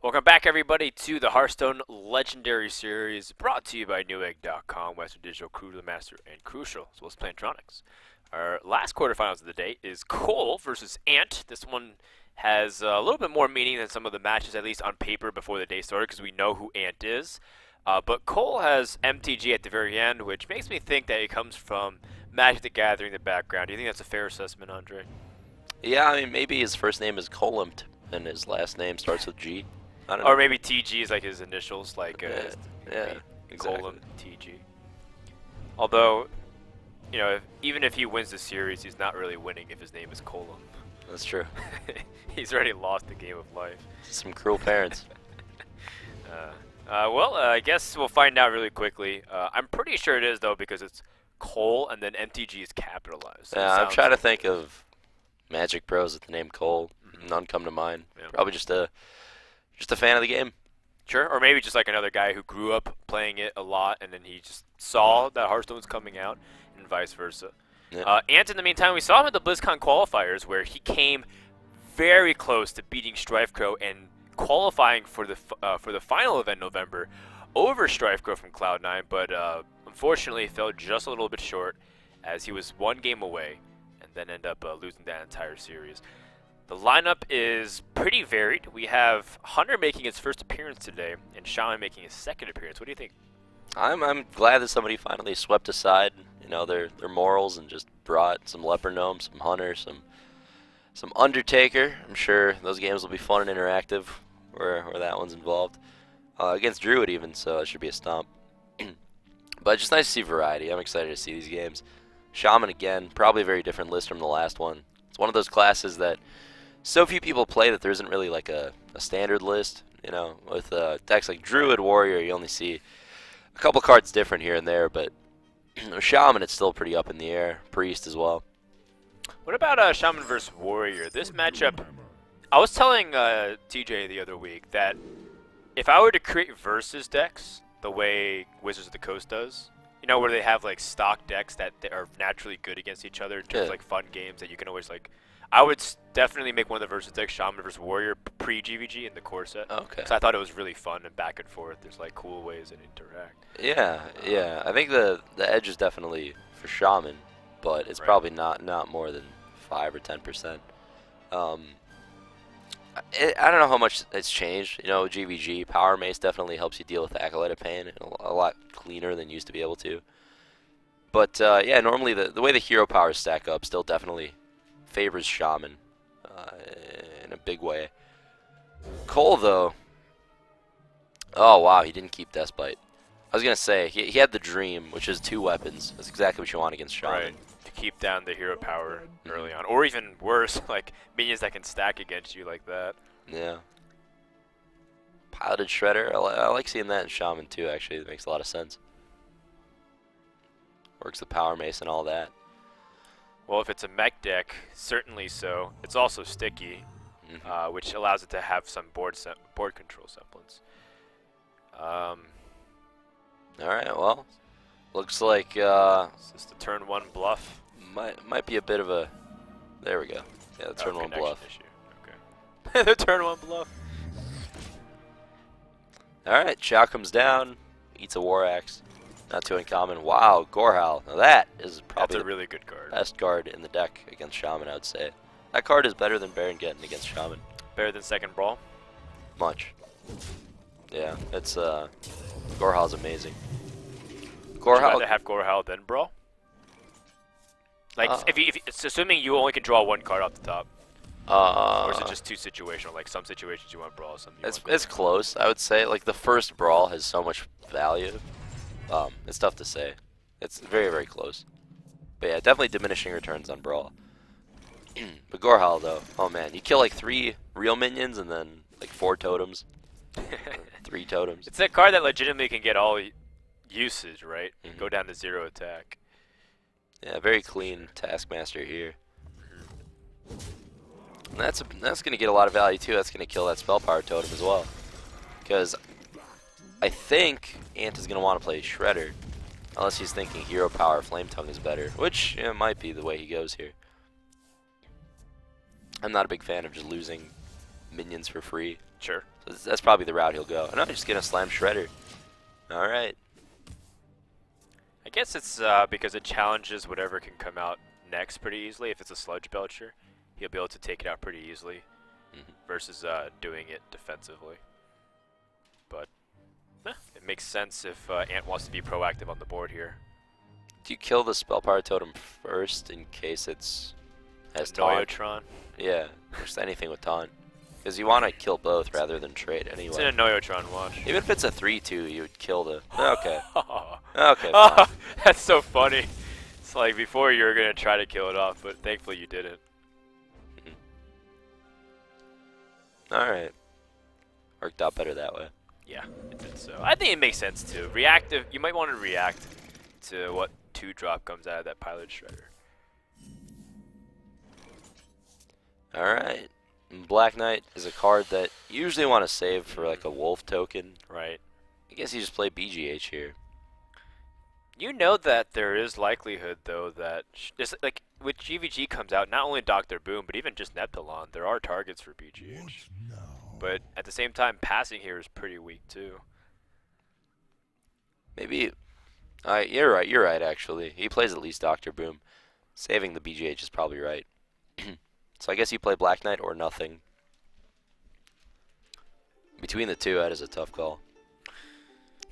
Welcome back, everybody, to the Hearthstone Legendary Series, brought to you by Newegg.com, Western Digital, Crucial Master, and Crucial, as well as Plantronics. Our last quarterfinals of the day is Cole versus Ant. This one has a little bit more meaning than some of the matches, at least on paper, before the day started, because we know who Ant is. But Cole has MTG at the very end, which makes me think that it comes from Magic the Gathering in the background. Do you think that's a fair assessment, Andre? Yeah, I mean, maybe his first name is ColeMT and his last name starts with G. I don't know. Or maybe TG is like his initials, like Yeah, exactly. ColeMTG. Although, you know, even if he wins the series, he's not really winning if his name is Colum. That's true. He's already lost the game of life. Some cruel parents. Well, I guess we'll find out really quickly. I'm pretty sure it is, though, because it's Cole and then MTG is capitalized. So Yeah, I'm trying to think of Magic Bros with the name Cole. None come to mind. Yeah. Probably just a fan of the game. Sure, or maybe just like another guy who grew up playing it a lot, and then he just saw that Hearthstone was coming out, and vice versa. Yeah. Ant, in the meantime, we saw him at the BlizzCon qualifiers, where he came very close to beating StrifeCro and qualifying for the final event in November over StrifeCro from Cloud9, but unfortunately fell just a little bit short, as he was one game away, and then ended up losing that entire series. The lineup is pretty varied. We have Hunter making his first appearance today, and Shaman making his second appearance. What do you think? I'm glad that somebody finally swept aside, their morals and just brought some Leper Gnome, some Hunter, some Undertaker. I'm sure those games will be fun and interactive where that one's involved. Against Druid even, so it should be a stomp. But just nice to see variety. I'm excited to see these games. Shaman again, probably a very different list from the last one. It's one of those classes that so few people play that there isn't really like a standard list. With decks like Druid, Warrior, you only see a couple cards different here and there, but Shaman, it's still pretty up in the air. Priest as well. What about Shaman versus Warrior? This matchup, I was telling TJ the other week that if I were to create versus decks the way Wizards of the Coast does, where they have like stock decks that are naturally good against each other in terms of like fun games that you can always like, I would definitely make one of the versus decks Shaman versus Warrior pre-GVG in the core set. Okay. So I thought it was really fun and back and forth. There's like cool ways to interact. Yeah. I think the edge is definitely for Shaman, but it's probably not more than 5 or 10%. I don't know how much it's changed. GVG Power Mace definitely helps you deal with the Acolyte of Pain a lot cleaner than you used to be able to. But yeah, normally the way the hero powers stack up still definitely favors Shaman in a big way. Cole, though, oh wow, he didn't keep Deathbite. I was gonna say he had the Dream, which is 2 weapons. That's exactly what you want against Shaman. Right. To keep down the hero power early on, or even worse, like minions that can stack against you like that. Yeah. Piloted Shredder, I like seeing that in Shaman too. Actually, it makes a lot of sense. Works the Power Mace and all that. Well, if it's a mech deck, certainly so. It's also sticky, which allows it to have some board control semblance. All right, well, looks like Is this the turn 1 bluff? might be a bit of a. There we go. Yeah, the turn 1 bluff. Issue. Okay. The turn 1 bluff. All right, Chow comes down, eats a War Axe. Not too uncommon. Wow, Gorehowl. Now that is probably That's a really good card. best card in the deck against Shaman, I would say. That card is better than Baron Geddon against Shaman. Better than second brawl. Much. Yeah, it's Gorehowl's amazing. Would you rather have Gorehowl than brawl? Like, if it's assuming you only can draw 1 card off the top. Or is it just too situational? Like some situations you want brawl, some you want it's close. I would say like the first brawl has so much value. It's tough to say. It's very, very close. But yeah, definitely diminishing returns on brawl. But Gorehowl though, oh man, you kill like 3 real minions and then like 4 totems. 3 totems. It's a card that legitimately can get all usage, right? And go down to 0 attack. Yeah, very clean Taskmaster here. And that's going to get a lot of value too. That's going to kill that spell power totem as well. Because I think Ant is going to want to play Shredder. Unless he's thinking Hero Power Flame Tongue is better. Which might be the way he goes here. I'm not a big fan of just losing minions for free. Sure. So that's probably the route he'll go. No, he's just gonna slam Shredder. All right. I guess it's because it challenges whatever can come out next pretty easily. If it's a Sludge Belcher, he'll be able to take it out pretty easily versus doing it defensively. But it makes sense if Ant wants to be proactive on the board here. Do you kill the Spell Power Totem first in case has taunt? Noyotron. Yeah, just anything with taunt. Because you want to kill both rather than trade anyway. It's in a Noyotron watch. Even if it's a 3-2, you would kill the... Okay. Okay, fine. That's so funny. It's like before you were going to try to kill it off, but thankfully you didn't. Alright. Worked out better that way. Yeah, it did so. I think it makes sense too. Reactive, you might want to react to what 2-drop comes out of that Pilot Shredder. Alright. Black Knight is a card that you usually want to save for like a wolf token. Right. I guess you just play BGH here. You know that there is likelihood though that just like with GVG comes out, not only Dr. Boom, but even just Neptulon, there are targets for BGH. But at the same time, passing here is pretty weak too. Maybe... you're right actually. He plays at least Dr. Boom. Saving the BGH is probably right. So I guess you play Black Knight or nothing. Between the two, that is a tough call.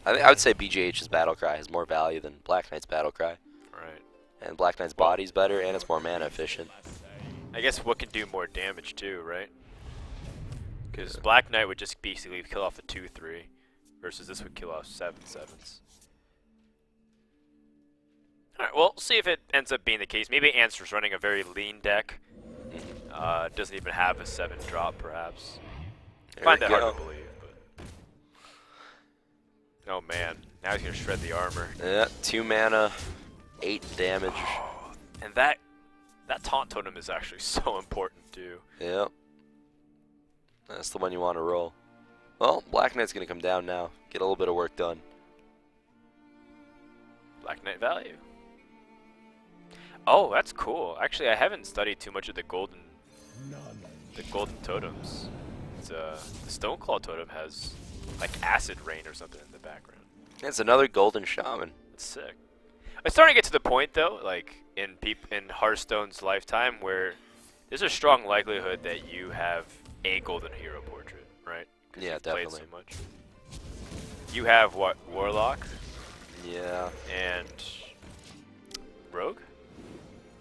I would say BGH's Battlecry has more value than Black Knight's Battlecry. Right. And Black Knight's body's better, and it's more mana efficient. I guess what can do more damage too, right? Because Black Knight would just basically kill off the 2-3, versus this would kill off 7/7s. Alright, well, see if it ends up being the case. Maybe Ant's running a very lean deck. Doesn't even have a 7-drop, perhaps. Find that hard to believe, but... Oh man, now he's gonna shred the armor. Yeah, 2 mana, 8 damage. And that taunt totem is actually so important too. Yep. That's the one you want to roll. Well, Black Knight's gonna come down now. Get a little bit of work done. Black Knight value. Oh, that's cool. Actually, I haven't studied too much of the golden totems. It's, the Stoneclaw totem has like acid rain or something in the background. It's another golden shaman. That's sick. It's starting to get to the point though, like in Hearthstone's lifetime, where there's a strong likelihood that you have a golden hero portrait, right? Yeah, you've definitely. played so much. You have what? Warlock Yeah. and Rogue.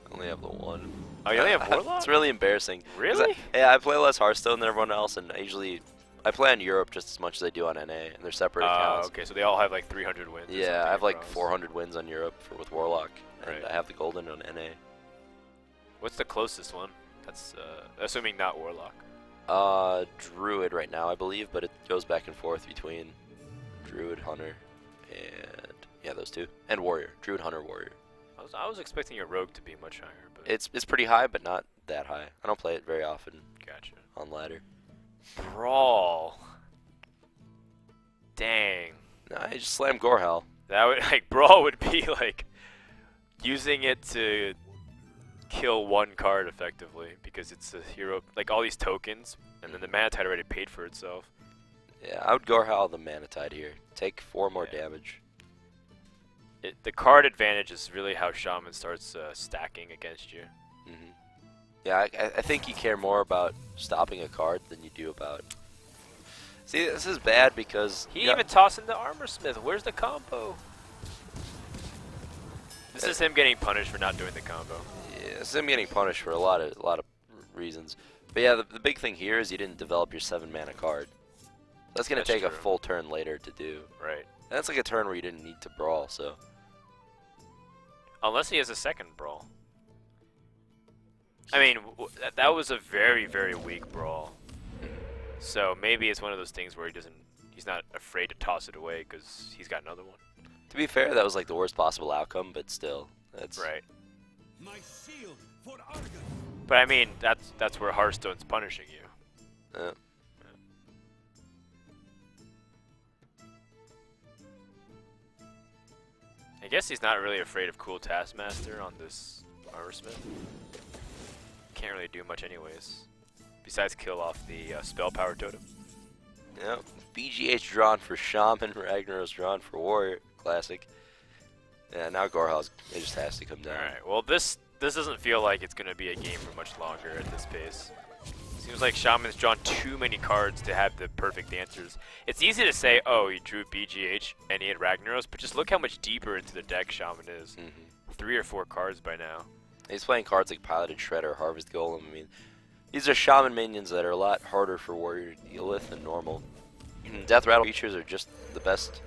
I only have the one. Oh, you only have Warlock? It's really embarrassing. Really? I play less Hearthstone than everyone else, and I play on Europe just as much as I do on NA, and they're separate accounts. Okay, so they all have like 300 wins. Yeah, I have like 400 wins on Europe with Warlock, and Right. I have the golden on NA. What's the closest one? That's assuming not Warlock. Druid right now, I believe, but it goes back and forth between Druid, Hunter, and yeah, those two, and Warrior. Druid, Hunter, Warrior. I was expecting a Rogue to be much higher, but It's pretty high, but not that high. I don't play it very often gotcha. on ladder. Brawl. Dang. No, I just slam Gorehowl. That would like Brawl would be like using it to kill one card effectively because it's a hero, like all these tokens, and then the mana tide already paid for itself. Yeah, I would Gorehowl the Mana Tide here. Take 4 more Yeah. damage. The card advantage is really how Shaman starts stacking against you. Hmm Yeah, I think you care more about stopping a card than you do about... See, this is bad because... He even tossed in the Armor Smith. Where's the combo? This is him getting punished for not doing the combo. Yeah, this is him getting punished for a lot of reasons. But yeah, the big thing here is you didn't develop your 7 mana card. That's going to take true. a full turn later to do. Right. And that's like a turn where you didn't need to brawl, so... Unless he has a second Brawl. I mean, that was a very, very weak Brawl. So maybe it's one of those things where he's not afraid to toss it away because he's got another one. To be fair, that was like the worst possible outcome, but still, that's... Right. My shield for Argon. But I mean, that's where Hearthstone's punishing you. I guess he's not really afraid of cool Taskmaster on this Armor Smith. Can't really do much anyways. Besides kill off the Spell Power Totem. Yep. BGH drawn for Shaman, Ragnaros drawn for Warrior. Classic. Yeah, now Gorhal's, it just has to come down. Alright, well this doesn't feel like it's going to be a game for much longer at this pace. Seems like Shaman's drawn too many cards to have the perfect answers. It's easy to say, oh, he drew BGH and he had Ragnaros, but just look how much deeper into the deck Shaman is. 3 or 4 cards by now. He's playing cards like Piloted Shredder, Harvest Golem. I mean, these are Shaman minions that are a lot harder for Warrior to deal with than normal. Death Rattle creatures are just the best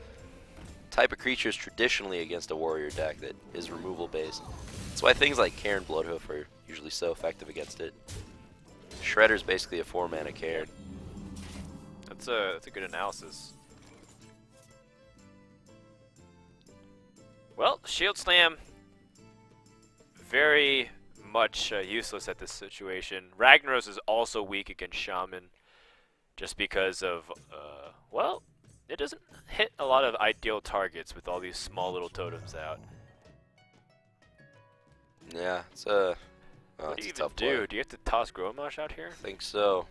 type of creatures traditionally against a Warrior deck that is removal based. That's why things like Cairn Bloodhoof are usually so effective against it. Shredder's basically a 4-mana Cairn. That's a good analysis. Well, Shield Slam, very much useless at this situation. Ragnaros is also weak against Shaman, just because of, well, it doesn't hit a lot of ideal targets with all these small little totems out. Yeah, it's What do you it's a even tough do? play. Do you have to toss Gromosh out here? I think so.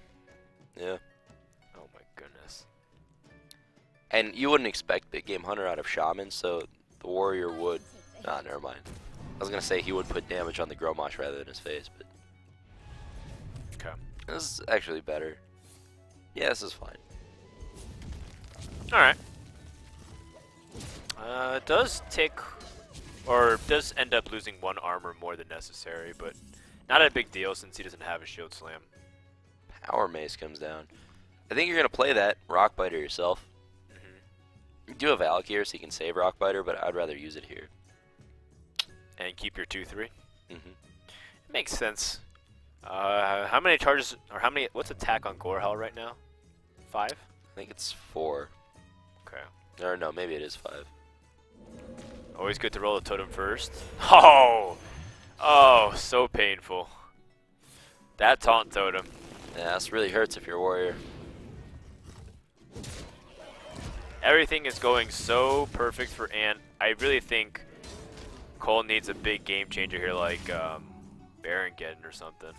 Yeah. Oh my goodness. And you wouldn't expect Big Game Hunter out of Shaman, so the Warrior would... Ah, never mind. I was going to say he would put damage on the Gromosh rather than his face, but... Okay. This is actually better. Yeah, this is fine. Alright. Does take, or does end up losing 1 armor more than necessary, but not a big deal since he doesn't have a Shield Slam. Power Mace comes down. I think you're going to play that Rockbiter yourself. You do have Alec here, so you can save Rockbiter, but I'd rather use it here. And keep your 2/3. hmm It makes sense. How many charges, or how many, what's attack on Gorehal right now? 5? I think it's 4. Okay. Or no, maybe it is 5. Always good to roll the totem first. Oh! Oh, so painful. That taunt totem. Yeah, this really hurts if you're a Warrior. Everything is going so perfect for Ant. I really think Cole needs a big game changer here, like Barongeddon or something.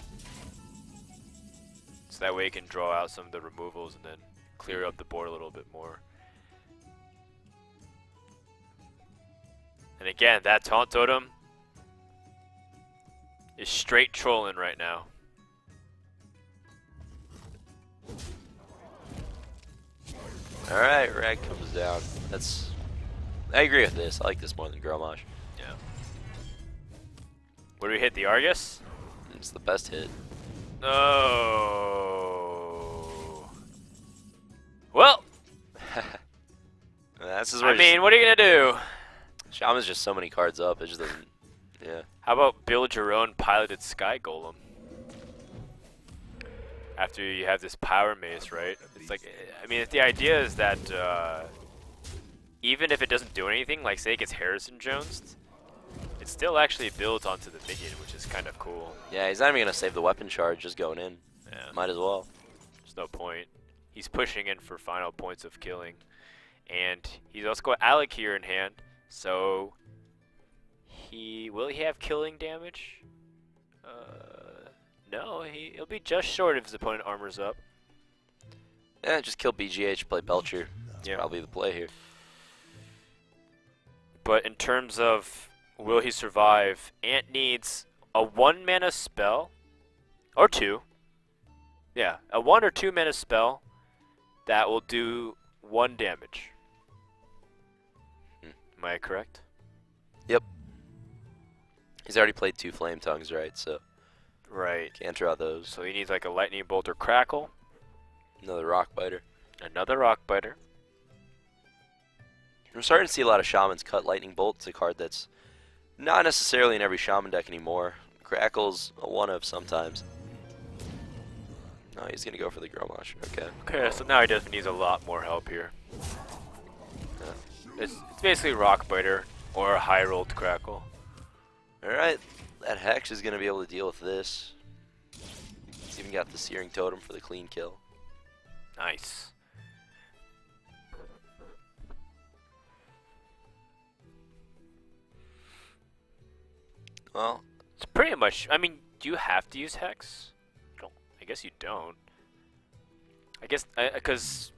So that way he can draw out some of the removals and then clear up the board a little bit more. And again, that taunt totem is straight trolling right now. Alright, Rag comes down. I agree with this. I like this more than Gromosh. Yeah. What do we hit? The Argus? It's the best hit. No. Well, This is where I mean, what are you gonna do? Shaman's just so many cards up, it just doesn't... Yeah. How about build your own piloted Sky Golem? After you have this Power Mace, right? It's like, I mean, the idea is that even if it doesn't do anything, like say it gets Harrison Jones, it still actually builds onto the minion, which is kind of cool. Yeah, he's not even going to save the weapon charge, just going in. Yeah. Might as well. There's no point. He's pushing in for final points of killing. And he's also got Alec here in hand, so will he have killing damage? No, he'll be just short if his opponent armors up. Yeah, just kill BGH, play Belcher. That's Yeah. probably the play here. But in terms of will he survive, Ant needs a 1 mana spell, or 2. Yeah, a 1 or 2 mana spell that will do 1 damage. Am I correct? Yep. He's already played 2 Flame Tongues, right? So Right. can't draw those. So he needs like a Lightning Bolt or Crackle, Another Rockbiter. another Rockbiter. We're starting to see a lot of Shamans cut Lightning Bolt. It's a card that's not necessarily in every Shaman deck anymore. Crackle's a one-of sometimes. No, he's going to go for the Gromosh. Okay. Okay, so now he definitely needs a lot more help here. It's basically Rockbiter or a high rolled Crackle. Alright, that Hex is going to be able to deal with this. He's even got the Searing Totem for the clean kill. Nice. Well, It's pretty much, I mean, do you have to use Hex? I guess you don't. I guess, because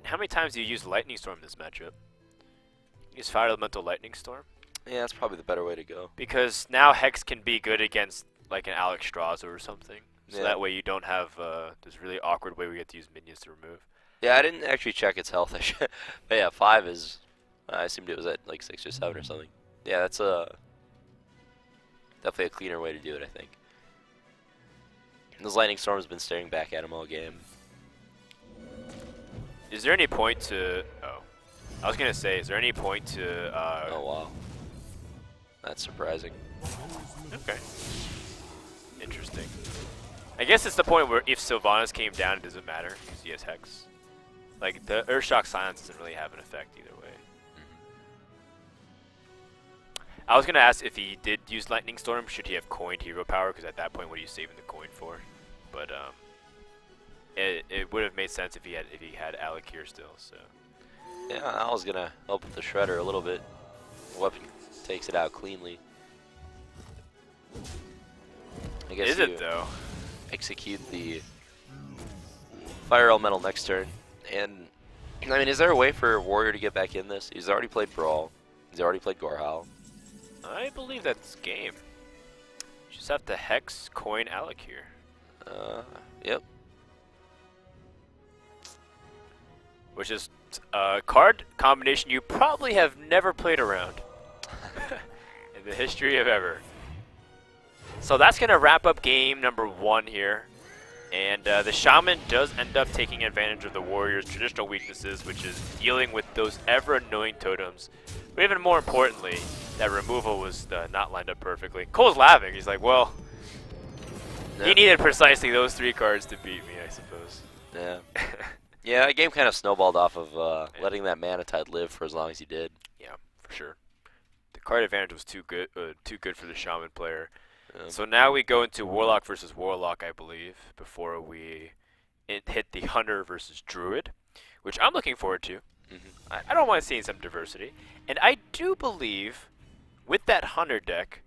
How many times do you use Lightning Storm in this matchup? Use Fire Elemental Lightning Storm? Yeah, that's probably the better way to go. Because now Hex can be good against like an Alex Strauss or something. So Yeah. that way you don't have this really awkward way we get to use minions to remove. Yeah, I didn't actually check its health. But yeah, 5 is. I assumed it was at like 6 or 7 or something. Yeah, that's definitely a cleaner way to do it, I think. This Lightning Storm has been staring back at him all game. Is there any point to... Oh. I was going to say, is there any point to... Oh, wow. That's surprising. Okay. Interesting. I guess it's the point where if Sylvanas came down, it doesn't matter, because he has Hex. Like, the Earthshock Silence doesn't really have an effect either way. I was going to ask if he did use Lightning Storm, should he have coined hero power, because at that point, what are you saving the coin for? But it would have made sense if he had Alec here still, so... Yeah, I was gonna help with the shredder a little bit. Weapon takes it out cleanly. I guess Is you it, though? execute the Fire Elemental next turn. And, I mean, is there a way for Warrior to get back in this? He's already played Brawl. He's already played Gorehowl. I believe that's game. Just have to Hex coin Alec here. Yep. Which is a card combination you probably have never played around in the history of ever. So that's going to wrap up game number 1 here. And the Shaman does end up taking advantage of the Warrior's traditional weaknesses, which is dealing with those ever-annoying totems. But even more importantly, that removal was not lined up perfectly. Cole's laughing. He's like, well, he needed precisely those 3 cards to beat me, I suppose. Yeah. Yeah, the game kind of snowballed off of letting that Mana Tide live for as long as he did. Yeah, for sure. The card advantage was too good for the Shaman player. Yeah. So now we go into Warlock versus Warlock, I believe, before we hit the Hunter versus Druid, which I'm looking forward to. I don't mind seeing some diversity. And I do believe, with that Hunter deck,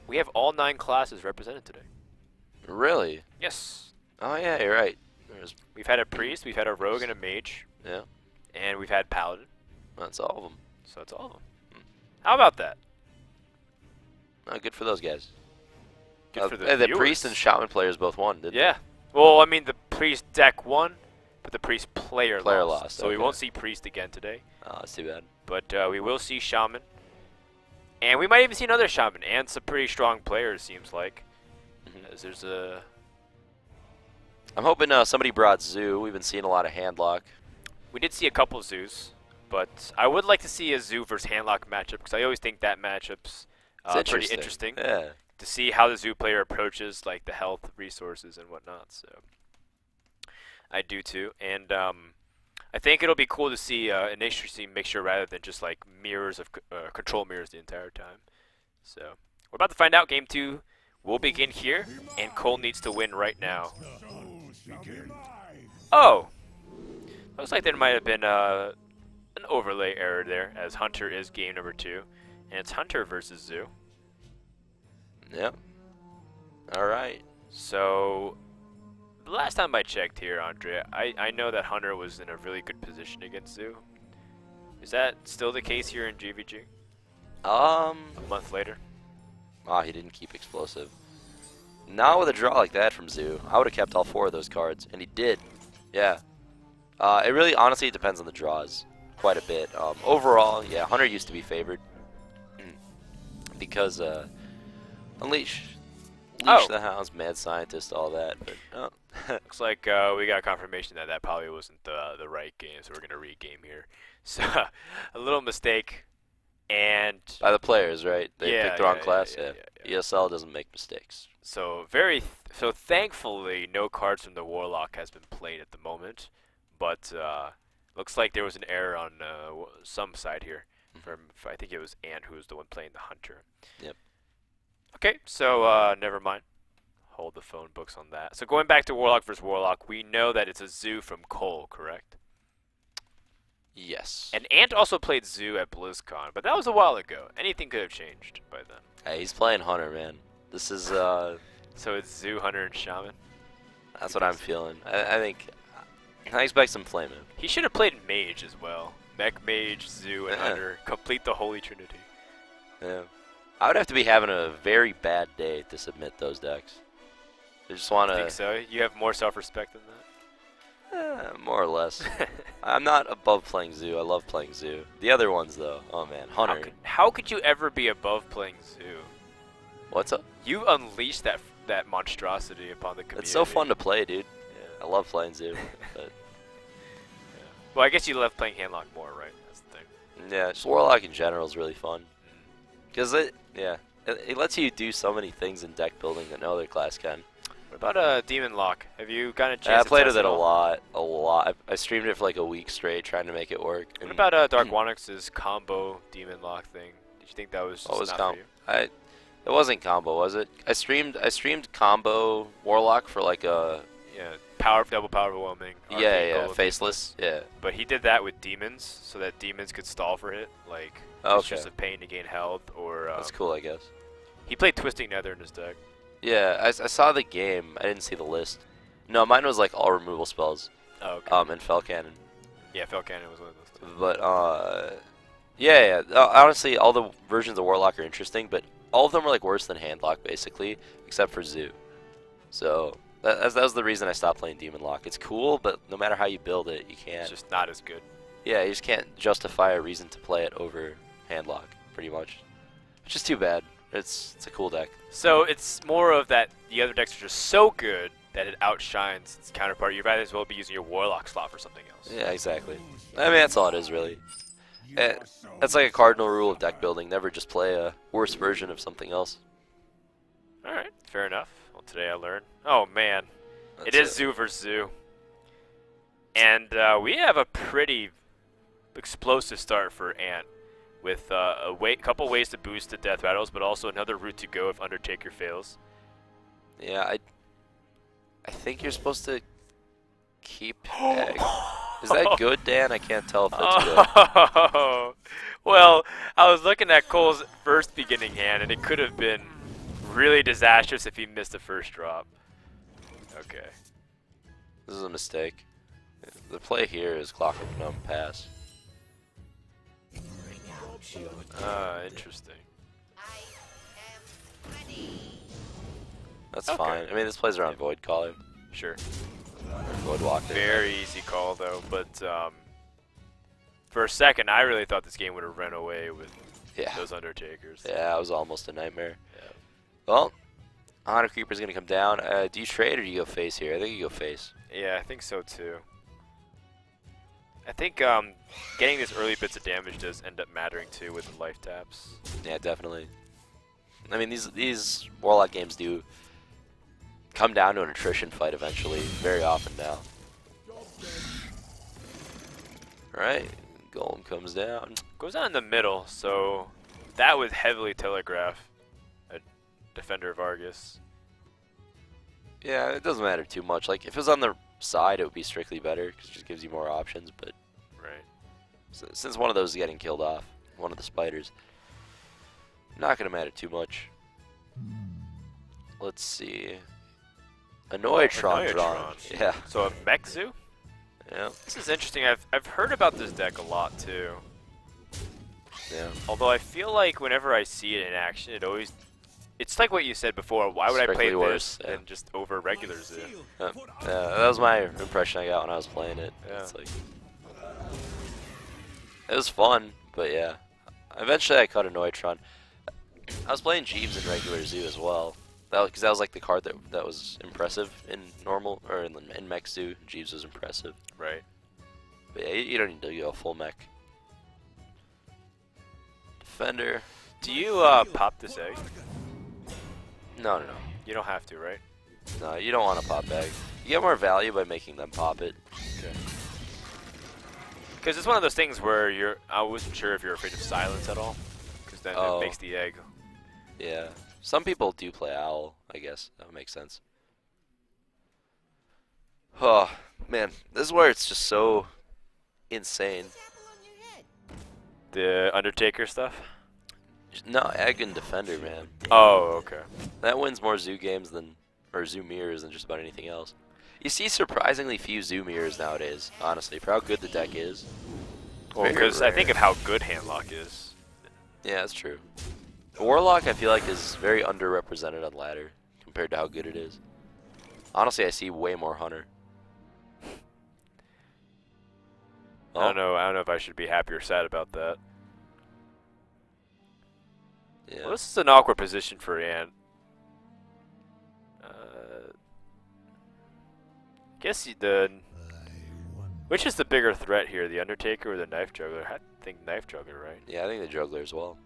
we have all 9 classes represented today. Really? Yes. Oh, yeah, you're right. We've had a Priest, we've had a Rogue and a Mage, Yeah, and we've had Paladin. that's all of them. So that's all of them. How about that? Oh, good for those guys. Good for the the viewers. Priest and Shaman players both won, didn't Yeah. Well, I mean, the Priest deck won, but the Priest player Player lost. lost, So we okay. won't see Priest again today. they? Oh, that's too bad. But we will see Shaman. And we might even see another Shaman and some pretty strong players, seems like. As there's a... I'm hoping somebody brought Zoo. We've been seeing a lot of handlock. We did see a couple Zoos, but I would like to see a Zoo versus Handlock matchup, because I always think that matchup's It's pretty interesting. Yeah. To see how the Zoo player approaches like the health, resources, and whatnot. So I do too, and I think it'll be cool to see an interesting mixture rather than just like mirrors of control mirrors the entire time. So we're about to find out. Game 2 will begin here, and Cole needs to win right now. Oh, looks like there might have been an overlay error there, as Hunter is game number 2, and it's Hunter versus Zoo. Yep. All right. So, the last time I checked here, Andre, I know that Hunter was in a really good position against Zoo. Is that still the case here in GVG? A month later? Ah, he didn't keep explosive. Not with a draw like that from Zoo. I would have kept all 4 of those cards, and he did. Yeah. It really, honestly, depends on the draws quite a bit. Overall, yeah, Hunter used to be favored because Unleash the Hounds, Mad Scientist, all that. But Looks like we got confirmation that probably wasn't the right game, so we're going to re-game here. So, a little mistake. And by the players, right? They picked the wrong class. yeah. ESL doesn't make mistakes. So thankfully, no cards from the Warlock has been played at the moment, but looks like there was an error on some side here. I think it was Ant who was the one playing the Hunter. Yep. Okay, so never mind. Hold the phone books on that. So going back to Warlock versus Warlock, we know that it's a Zoo from Cole, correct? Yes. And Ant also played Zoo at BlizzCon, but that was a while ago. Anything could have changed by then. Hey, he's playing Hunter, man. This is So it's Zoo, Hunter, and Shaman? that's what I'm feeling. I think I expect some flame in. He should have played Mage as well. Mech, Mage, Zoo, and Yeah. Hunter. Complete the Holy Trinity. Yeah. I would have to be having a very bad day to submit those decks. I just want I think to, so. You have more self-respect than more or less. that. I'm not above playing Zoo. I love playing Zoo. The other ones, though, oh man, Hunter. How could you ever be above playing Zoo? What's up? You unleashed that monstrosity upon the community. It's so fun to play, dude. Yeah. I love playing Zoo. But Well, I guess you love playing Handlock more, right? That's the thing. yeah, just Warlock in general is really fun. Because it lets you do so many things in deck building that no other class can. What about Demon Lock? Have you gotten a chance Yeah, I to played test with it a all? lot. I streamed it for like a week straight trying to make it work. What and about Dark Wonix's combo Demon Lock thing? Did you think that was what just was not combo? for you? It wasn't combo, was it? I streamed combo Warlock for like a Yeah, double power overwhelming. arcane goal of faceless. Yeah. But he did that with demons, so that demons could stall for hit. Like, it's Okay. just a pain to gain health. Or That's cool, I guess. he played Twisting Nether in his deck. Yeah, I saw the game. I didn't see the list. No, mine was like all removal spells. Oh, okay. And Fell Cannon. Yeah, Fell Cannon was one of those. Too. But yeah. Honestly, all the versions of Warlock are interesting, but all of them are like worse than Handlock basically, except for Zoo. So that was the reason I stopped playing Demon Lock. It's cool, but no matter how you build it, you can't. It's just not as good. Yeah, you just can't justify a reason to play it over Handlock, pretty much. Which is too bad. It's a cool deck. So it's more of that the other decks are just so good that it outshines its counterpart. You might as well be using your Warlock slot for something else. Yeah, exactly. I mean, that's all it is, really. That's like a cardinal rule of deck building. Never just play a worse version of something else. Alright, fair enough. Well, today I learned. Oh, man. It is Zoo versus Zoo. And we have a pretty explosive start for Ant. With a couple ways to boost the death battles, but also another route to go if Undertaker fails. Yeah, I think you're supposed to keep egg. Is that good, Dan? I can't tell if that's good. Oh, well, I was looking at Cole's first beginning hand, and it could have been really disastrous if he missed the first drop. Okay. This is a mistake. The play here is Clockwork Gnome pass. Interesting. That's Okay. fine. I mean, this plays around Void Caller. Sure. Void Walker. Very easy call, though, but for a second, I really thought this game would have run away with Yeah. those Undertakers. Yeah, it was almost a nightmare. Yeah. Well, Honor Creeper's going to come down. Do you trade or do you go face here? I think you go face. Yeah, I think so too. I think getting these early bits of damage does end up mattering too with the life taps. Yeah, definitely. I mean, these Warlock games do come down to an attrition fight eventually, very often now. Alright, Golem comes down. Goes on in the middle, so that would heavily telegraph a Defender of Argus. Yeah, it doesn't matter too much. Like, if it was on the side, it would be strictly better, because it just gives you more options, but Right. since one of those is getting killed off, one of the spiders, not going to matter too much. Let's see. Annoyatron drawn. Annoyatron. Yeah. So a Mech Zoo? Yeah. This is interesting. I've heard about this deck a lot too. Yeah. Although I feel like whenever I see it in action, it's like what you said before. Why would I play Strictly worse, this yeah. than just over regular Zoo? Yeah, that was my impression I got when I was playing it. Yeah. It's like, it was fun, but yeah. Eventually I cut Annoyatron. I was playing Jeeves in regular Zoo as well. Because that was like the card that was impressive in normal, or in Mech Zoo. Jeeves was impressive. Right. But yeah, you don't need to go full mech. Defender. Do you pop this egg? No. You don't have to, right? No, you don't want to pop egg. You get more value by making them pop it. Okay. Because it's one of those things where I wasn't sure if you're afraid of silence at all. Because then Oh. it makes the egg. Yeah. Some people do play Owl, I guess. That would make sense. Oh, man. This is where it's just so insane. The Undertaker stuff? No, Egg and Defender, man. Oh, okay. That wins more Zoo games or Zoo mirrors than just about anything else. You see surprisingly few Zoo mirrors nowadays, honestly, for how good the deck is. Well, Very because I think rare. of how good Handlock is. Yeah, that's true. Warlock, I feel like, is very underrepresented on ladder compared to how good it is. Honestly, I see way more Hunter. I don't know. I don't know if I should be happy or sad about that. Yeah. Well, this is an awkward position for Ant. Guess which is the bigger threat here, the Undertaker or the Knife Juggler? I think Knife Juggler, right? Yeah, I think the Juggler as well.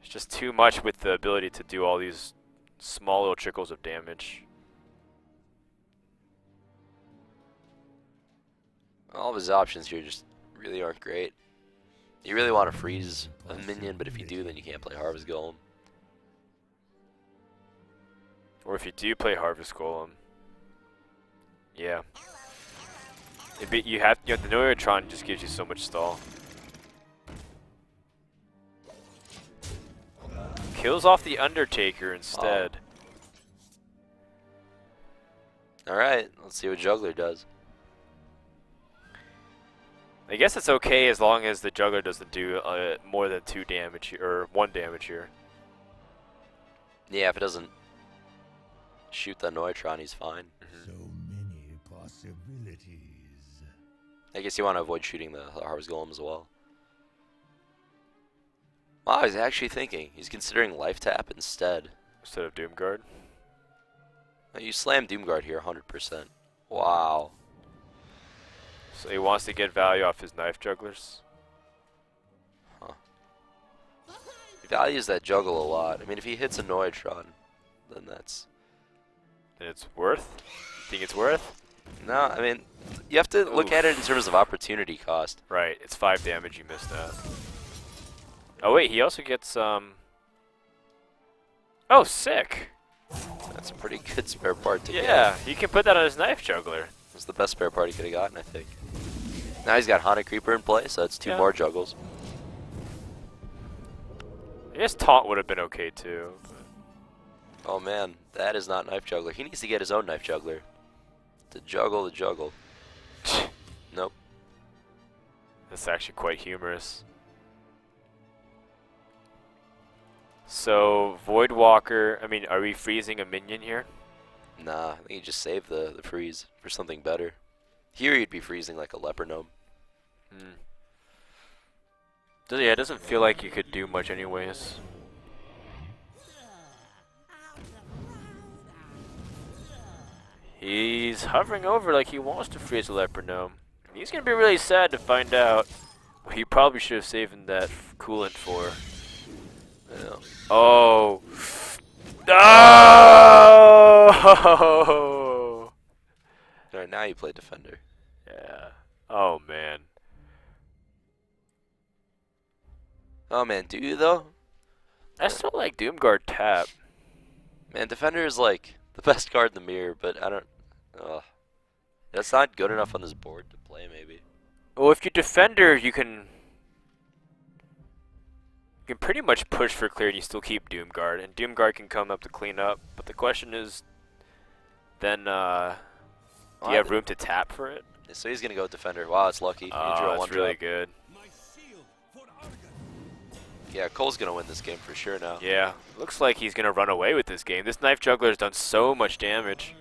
It's just too much with the ability to do all these small little trickles of damage. All of his options here just really aren't great. You really want to freeze a minion, but if you do, then you can't play Harvest Golem. Or if you do play Harvest Golem, yeah. You have the Neurotron just gives you so much stall. Kills off the Undertaker instead. Alright, let's see what Juggler does. I guess it's okay as long as the Juggler doesn't do more than 2 damage here, or 1 damage here. Yeah, if it doesn't shoot the Neutron, he's fine. So many possibilities. I guess you want to avoid shooting the Harvest Golem as well. Wow, he's actually thinking. He's considering Life Tap instead. Instead of Doomguard. You slam Doomguard here 100%. Wow. So he wants to get value off his Knife Jugglers. Huh. He values that juggle a lot. I mean, if he hits a Neutron, then that's... And it's worth? You think it's worth? No, I mean, you have to look at it in terms of opportunity cost. Right, it's 5 damage, you missed that. Oh wait, he also gets, Oh, sick! That's a pretty good spare part to get. Yeah, he can put that on his Knife Juggler. It's the best spare part he could have gotten, I think. Now he's got Haunted Creeper in play, so that's 2 Yeah. more juggles. I guess Taunt would have been okay too. Oh man, that is not Knife Juggler. He needs to get his own Knife Juggler. To juggle the juggle. Nope. That's actually quite humorous. So, Voidwalker, I mean, are we freezing a minion here? Nah, I think you just save the freeze for something better. Here you'd be freezing like a Leper Gnome. Yeah, it doesn't feel like you could do much anyways. He's hovering over like he wants to freeze a Leper Gnome. He's going to be really sad to find out what he probably should have saved that coolant for. Yeah. Oh. Oh! Alright, now you play Defender. Yeah. Oh, man. Oh man, do you though? I still like Doomguard tap. Man, Defender is like the best card in the mirror, but I don't... that's not good enough on this board to play, maybe. Well, if you Defender, you can pretty much push for clear and you still keep Doomguard, and Doomguard can come up to clean up. But the question is, then do you have room to tap for it? So he's gonna go Defender. Wow, it's lucky. He drew a Oh, one that's really drop. good. My shield for Argon. Yeah, Cole's gonna win this game for sure now. Yeah, looks like he's gonna run away with this game. This Knife Juggler has done so much damage.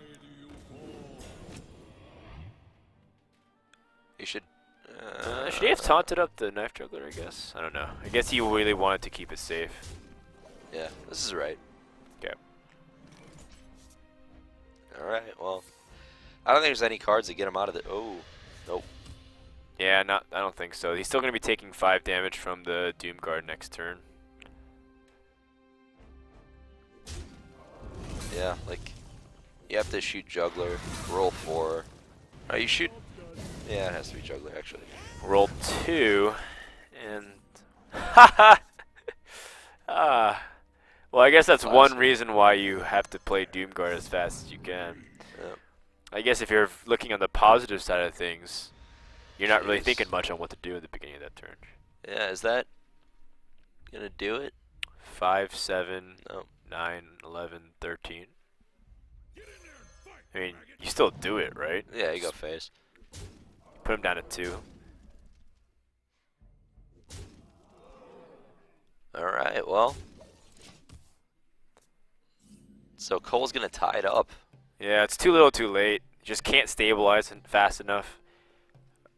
He should... Should he have taunted up the Knife Juggler, I guess? I don't know. I guess he really wanted to keep it safe. Yeah, this is right. Okay. Alright, well... I don't think there's any cards that get him out of the... Oh, nope. Yeah, I don't think so. He's still gonna be taking 5 damage from the Doomguard next turn. Yeah, like... You have to shoot Juggler, roll 4. Oh, you shoot... Yeah, it has to be Juggler, actually. Roll 2, and well, I guess that's one Classic. reason why you have to play Doomguard as fast as you can. Yep. I guess if you're looking on the positive side of things, you're not really Jeez. thinking much on what to do at the beginning of that turn. Yeah, is that gonna do it? 5, 7, No. 9, 11, 13. Get in there and fight. I mean, you still do it, right? Yeah, you go face. Put him down at 2. All right, well. So Cole's going to tie it up. Yeah, it's too little too late. Just can't stabilize it fast enough.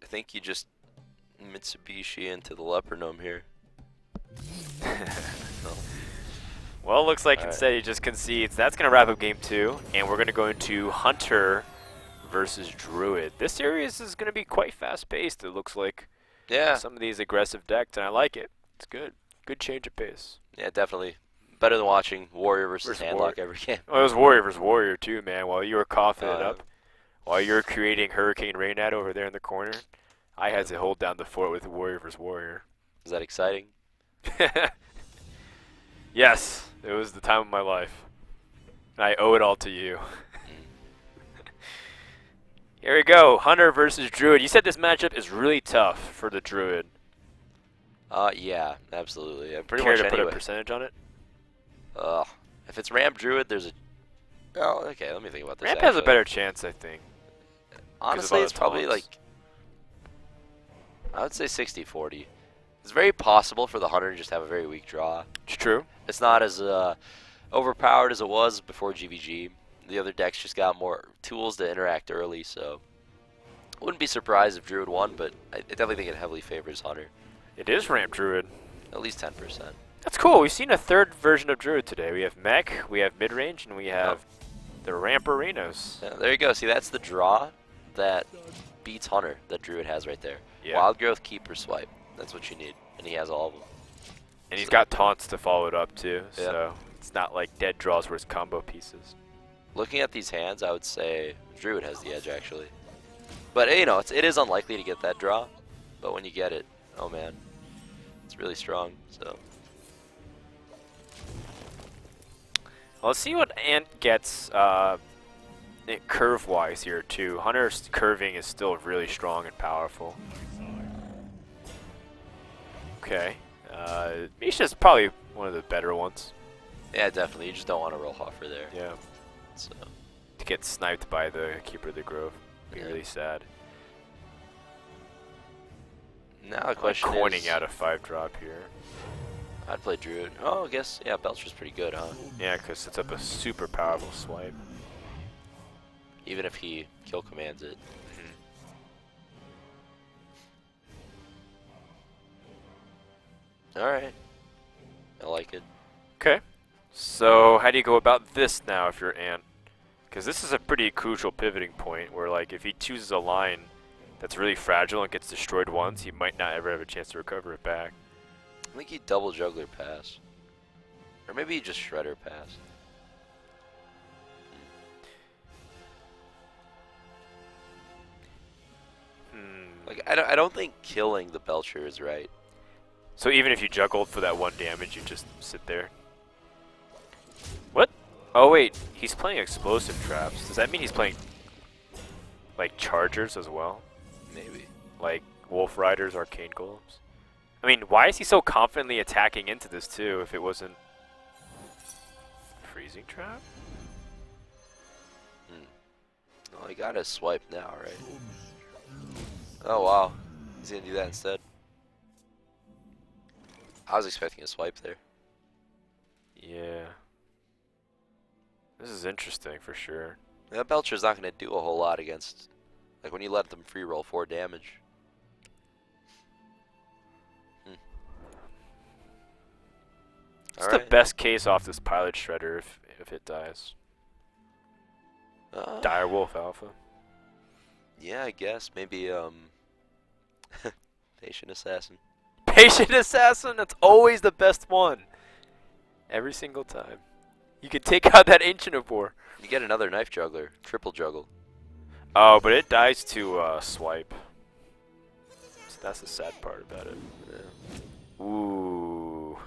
I think you just Mitsubishi into the Leper Gnome here. No. Well, it looks like All right. instead he just concedes. That's going to wrap up game 2, and we're going to go into Hunter versus Druid. This series is going to be quite fast-paced, it looks like. Yeah. Some of these aggressive decks, and I like it. It's good. Good change of pace. Yeah, definitely. Better than watching Warrior versus Versus Handlock Warrior. every game. Well, it was Warrior versus Warrior, too, man. While you were coughing it Oh, up, while you were creating Hurricane Rainad over there in the corner, I had to hold down the fort with Warrior versus Warrior. Is that exciting? Yes, it was the time of my life. I owe it all to you. Here we go, Hunter versus Druid. You said this matchup is really tough for the Druid. Yeah, absolutely. Pretty Care much to put anyway. a percentage on it? If it's Ramp Druid, there's a... Oh, okay, let me think about this. Ramp has a actually. better chance, I think. Honestly, all it's the probably taunts. like... I would say 60-40. It's very possible for the Hunter to just have a very weak draw. It's true. It's not as overpowered as it was before GVG. The other decks just got more tools to interact early, so... I wouldn't be surprised if Druid won, but I definitely think it heavily favors Hunter. It is Ramp Druid. At least 10%. That's cool. We've seen a third version of Druid today. We have mech, we have mid-range, and we have the Ramp Arenas. Yeah, there you go. See, that's the draw that beats Hunter that Druid has right there. Yeah. Wild Growth, Keeper, Swipe. That's what you need. And he has all of them. And he's got taunts to follow it up, too. Yeah. So it's not like dead draws where it's combo pieces. Looking at these hands, I would say Druid has the edge, actually. But, you know, it is unlikely to get that draw. But when you get it, oh, man. It's really strong, so... Well, let's see what Ant gets curve-wise here, too. Hunter's curving is still really strong and powerful. Okay. Misha's probably one of the better ones. Yeah, definitely. You just don't want to roll Hoffer there. Yeah. So, To get sniped by the Keeper of the Grove. Be Yeah. really sad. now the question Coining is... out a 5-drop here. I'd play Druid. Oh, I guess, yeah, Belcher's pretty good, huh? Yeah, because sets up a super powerful swipe. Even if he kill commands it. Alright. I like it. Okay. So how do you go about this now if you're Ant? Because this is a pretty crucial pivoting point where, like, if he chooses a line that's really fragile and gets destroyed once, he might not ever have a chance to recover it back. I think he double juggler pass. Or maybe he just shredder pass. Like, I don't think killing the Belcher is right. So even if you juggled for that 1 damage, you just sit there. What? Oh wait, he's playing explosive traps. Does that mean he's playing like chargers as well? Maybe. Like Wolf Riders, Arcane Golems? I mean, why is he so confidently attacking into this too if it wasn't freezing trap? Oh, he got his swipe now, right? Oh, wow. He's gonna do that instead. I was expecting a swipe there. Yeah. This is interesting for sure. That Belcher's not gonna do a whole lot against... Like, when you let them free roll 4 damage. It's the best case off this Pilot Shredder if it dies. Direwolf Alpha. Yeah, I guess. Maybe, Patient Assassin. Patient Assassin, that's always the best one. Every single time. You can take out that Ancient of War. You get another Knife Juggler. Triple Juggle. Oh, but it dies to swipe. So that's the sad part about it. Yeah. Ooh.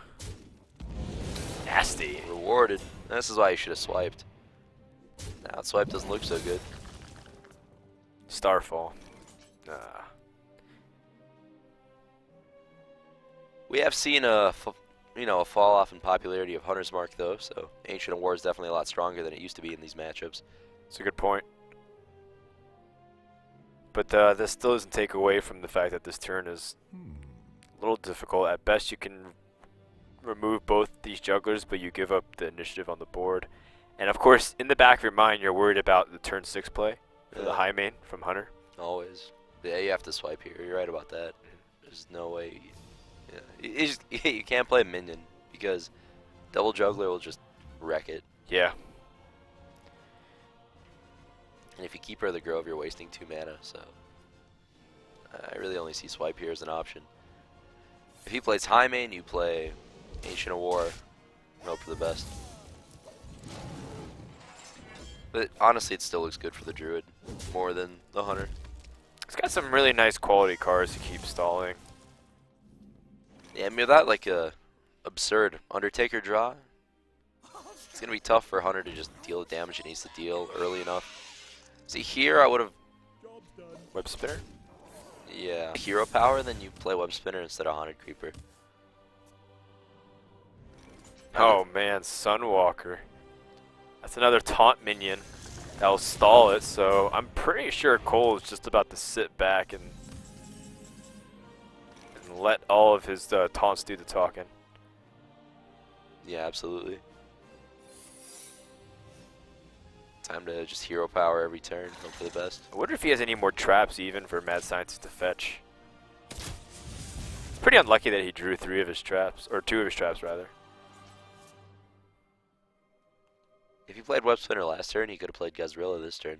Nasty. Rewarded. This is why you should have swiped. Now swipe doesn't look so good. Starfall. We have seen a fall off in popularity of Hunter's Mark though, so Ancient of War is definitely a lot stronger than it used to be in these matchups. It's a good point. But this still doesn't take away from the fact that this turn is a little difficult. At best, you can remove both these jugglers, but you give up the initiative on the board. And of course, in the back of your mind, you're worried about the turn 6 play for the high main from Hunter. Always. Yeah, you have to swipe here. You're right about that. There's no way. You can't play minion because double juggler will just wreck it. Yeah. And if you keep her the grove, you're wasting 2 mana. So I really only see swipe here as an option. If he plays high main, you play Ancient of War. Hope for the best. But honestly, it still looks good for the druid more than the hunter. It's got some really nice quality cards to keep stalling. Yeah, I mean, without like a absurd Undertaker draw, it's gonna be tough for Hunter to just deal the damage it needs to deal early enough. See, here I would have Web spinner? hero power, then you play Web Spinner instead of Haunted Creeper. Oh man, Sunwalker. That's another taunt minion that will stall it, so I'm pretty sure Cole is just about to sit back and let all of his taunts do the talking. Yeah, absolutely. Time to just hero power every turn, hope for the best. I wonder if he has any more traps even for Mad Scientist to fetch. Pretty unlucky that he drew 3 of his traps, or 2 of his traps rather. If he played Web Spinner last turn, he could have played Gazrilla this turn.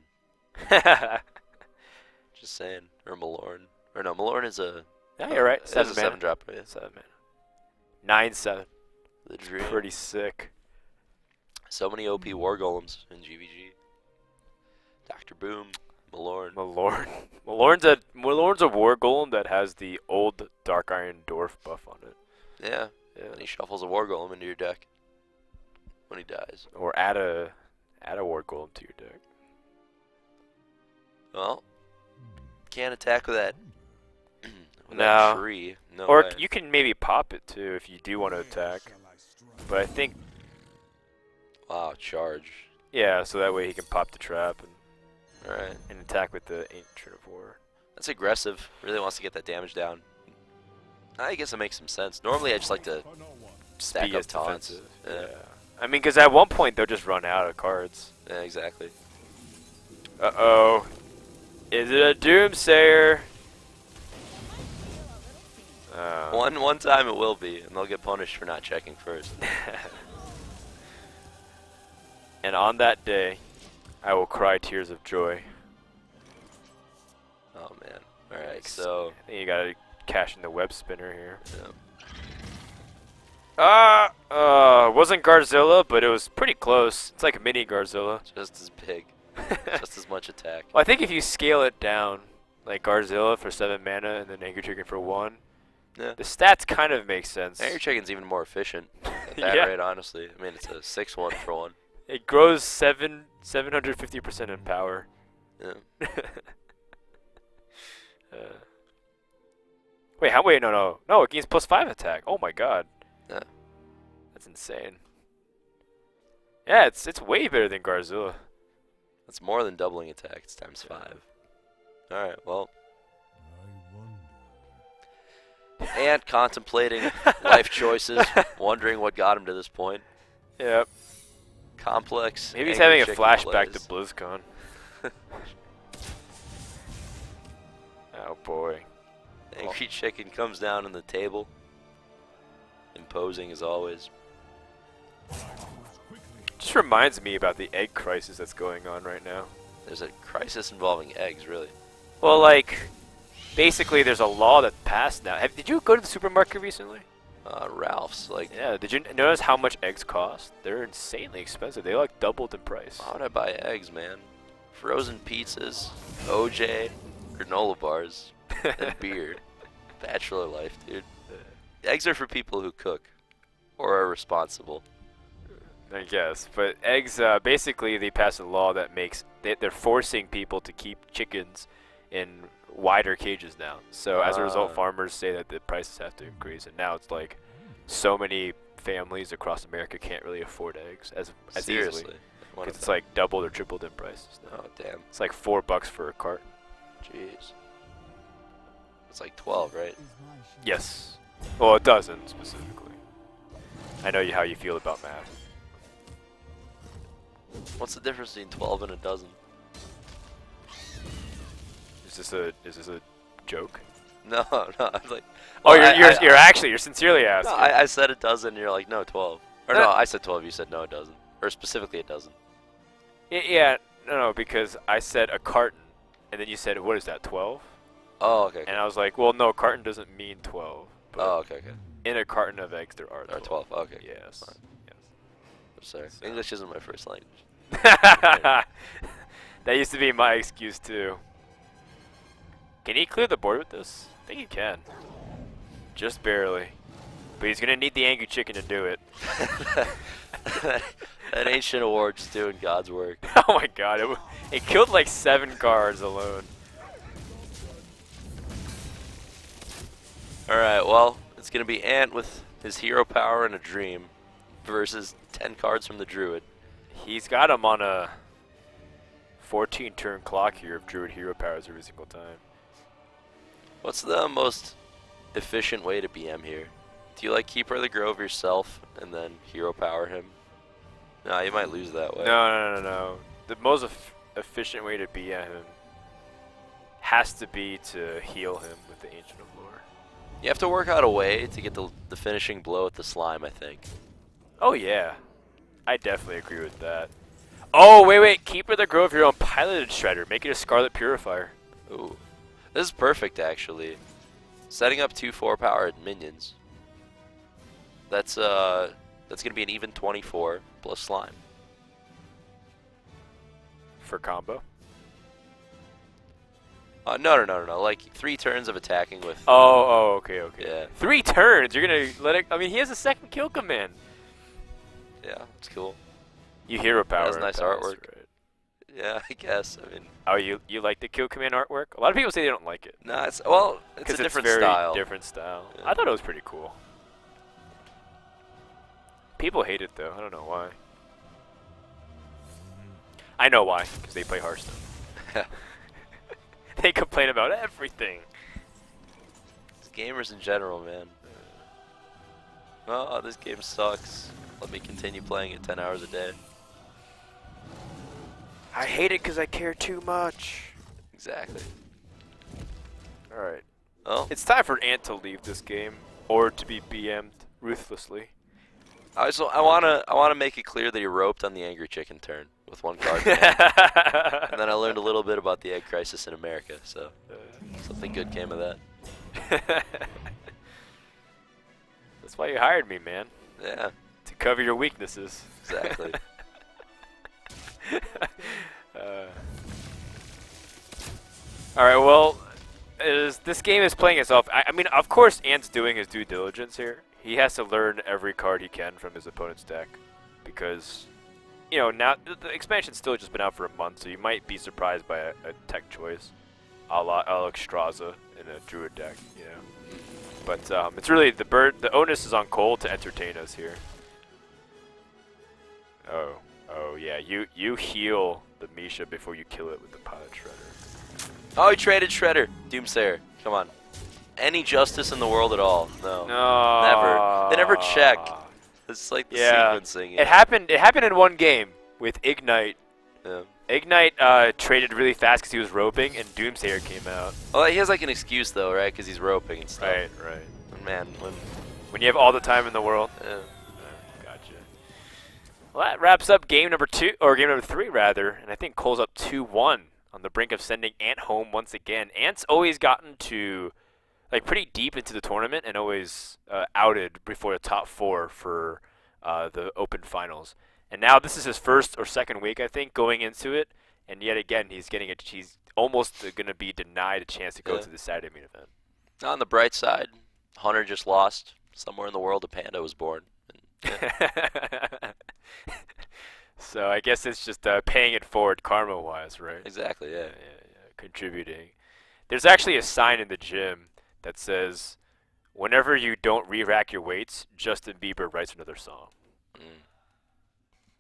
Just saying. Or Malorn. Or no, Malorn is a... Yeah, you're right. It's 7 a mana. 7-drop. Yeah. 7 mana. 9/7. The Dream. Pretty sick. So many OP War Golems in GVG. Dr. Boom. Malorn. Malorn. Malorn's a war golem that has the old Dark Iron Dwarf buff on it. Yeah. And he shuffles a War Golem into your deck when he dies. Or add a war golem to your deck. Well, can't attack with that. With No. that tree. No Or way. you can maybe pop it too if you do want to attack. But I think, Wow, charge. yeah, so that way he can pop the trap Alright. and attack with the Ancient of War. That's aggressive. Really wants to get that damage down. I guess it makes some sense. Normally I just like to stack Be up as taunts. defensive. Yeah. I mean, because at one point they'll just run out of cards. Yeah, exactly. Uh-oh. Is it a Doomsayer? One time it will be, and they'll get punished for not checking first. And on that day, I will cry tears of joy. Oh man. Alright, so I think you gotta cash in the web spinner here. yeah. Wasn't Garzilla, but it was pretty close. It's like a mini Garzilla. Just as big. Just as much attack. Well, I think if you scale it down, like Garzilla for 7 mana and then Angry Chicken for 1, Yeah. the stats kind of make sense. Angry Chicken's even more efficient at that Yeah. rate, honestly. I mean, it's a 6-1 for 1. It grows 750% in power. Yeah. Wait, no, it gains +5 attack. Oh my god. Yeah. That's insane. Yeah, it's way better than Garzilla. That's more than doubling attack. It's times 5. Alright, well. And contemplating life choices, wondering what got him to this point. Yep. Complex. Maybe he's Angry having a Chicken flashback to plays. BlizzCon. Oh boy. Angry Chicken comes down on the table. Imposing as always. Just reminds me about the egg crisis that's going on right now. There's a crisis involving eggs, really. Well, like, basically there's a law that passed now. Did you go to the supermarket recently? Ralph's, like, Yeah, did you notice how much eggs cost? They're insanely expensive. They like doubled in price. why would I buy eggs, man? Frozen pizzas, OJ, granola bars, and beer. Bachelor life, dude. Eggs are for people who cook or are responsible. I guess, but eggs, basically they passed a law that makes, they're forcing people to keep chickens in wider cages now. So as a result, farmers say that the prices have to increase, and now it's like so many families across America can't really afford eggs as Seriously. easily. Because it's like doubled or tripled in prices now. Oh, damn. It's like $4 for a carton. Jeez. It's like 12, right? Yes. Well, a dozen specifically. I know how you feel about math. What's the difference between 12 and a dozen? Is this a joke? No, no. I'm like, Oh, well, you're sincerely no, asking. I said a dozen. And you're like, no, 12. Or no, I said 12. You said no, a dozen. Or specifically a dozen. Yeah, no, because I said a carton, and then you said, what is that, 12? Oh, okay. And I was like, well, no, carton doesn't mean 12. But Oh, okay, okay. in a carton of eggs, there are Or 12. 12. Okay. Yes. Fine. Yes. I'm sorry. So. English isn't my first language. That used to be my excuse, too. Can he clear the board with this? I think he can. Just barely. But he's going to need the angry chicken to do it. That ancient award just doing God's work. Oh my god, it killed like 7 cards alone. Alright, well, it's going to be Ant with his hero power and a dream versus 10 cards from the Druid. He's got him on a 14-turn clock here of Druid hero powers every single time. What's the most efficient way to BM here? Do you like Keeper of the Grove yourself and then hero power him? No, you might lose that way. No. The most efficient way to BM him has to be to heal him with the Ancient of Lore. You have to work out a way to get the finishing blow with the slime, I think. Oh yeah, I definitely agree with that. Oh wait, Keeper of the Grove your own piloted Shredder. Make it a Scarlet Purifier. Ooh. This is perfect, actually. Setting up 2 4-powered minions. That's gonna be an even 24 plus slime. For combo? No. Like 3 turns of attacking with. Oh, okay. Yeah. 3 turns. You're gonna let it. I mean, he has a second kill command. Yeah, it's cool. You hero power. Has nice pass, artwork. Right? Yeah, I guess. I mean. Oh, you like the kill command artwork? A lot of people say they don't like it. Nah, it's a different very style. Different style. Yeah. I thought it was pretty cool. People hate it though. I don't know why. I know why, because they play Hearthstone. They complain about everything. It's gamers in general, man. Oh, this game sucks. Let me continue playing it 10 hours a day. I hate it because I care too much. Exactly. Alright. Oh, It's time for Ant to leave this game, or to be BM'd ruthlessly. I wanna make it clear that he roped on the Angry Chicken turn with 1 card. And then I learned a little bit about the egg crisis in America, so something good came of that. That's why you hired me, man. Yeah, To cover your weaknesses. exactly. Alright, well, this game is playing itself. I mean, of course, Ant's doing his due diligence here. He has to learn every card he can from his opponent's deck. Because, you know, now the expansion's still just been out for a month, so you might be surprised by a tech choice. A la Alexstrasza in a Druid deck, you know. But it's really, the onus is on Cole to entertain us here. Oh yeah, you heal the Misha before you kill it with the Pilot Shredder. Oh, he traded Shredder. Doomsayer. Come on. Any justice in the world at all? No. No. Never. They never check. It's like the sequencing. It happened in one game with Ignite. Yeah. Ignite traded really fast because he was roping, and Doomsayer came out. Well, he has like an excuse though, right? Because he's roping and stuff. Right. And man, When you have all the time in the world. Gotcha. Well, that wraps up game number 3 rather, and I think Cole's up 2-1 on the brink of sending Ant home once again. Ant's always gotten to like pretty deep into the tournament and always outed before the top 4 for the Open Finals. And now this is his first or second week, I think, going into it, and yet again he's almost going to be denied a chance to go to the Saturday main event. on the bright side, Hunter just lost. Somewhere in the world, a panda was born. So I guess it's just paying it forward karma-wise, right? Exactly, yeah. Contributing. There's actually a sign in the gym that says, whenever you don't re-rack your weights, Justin Bieber writes another song.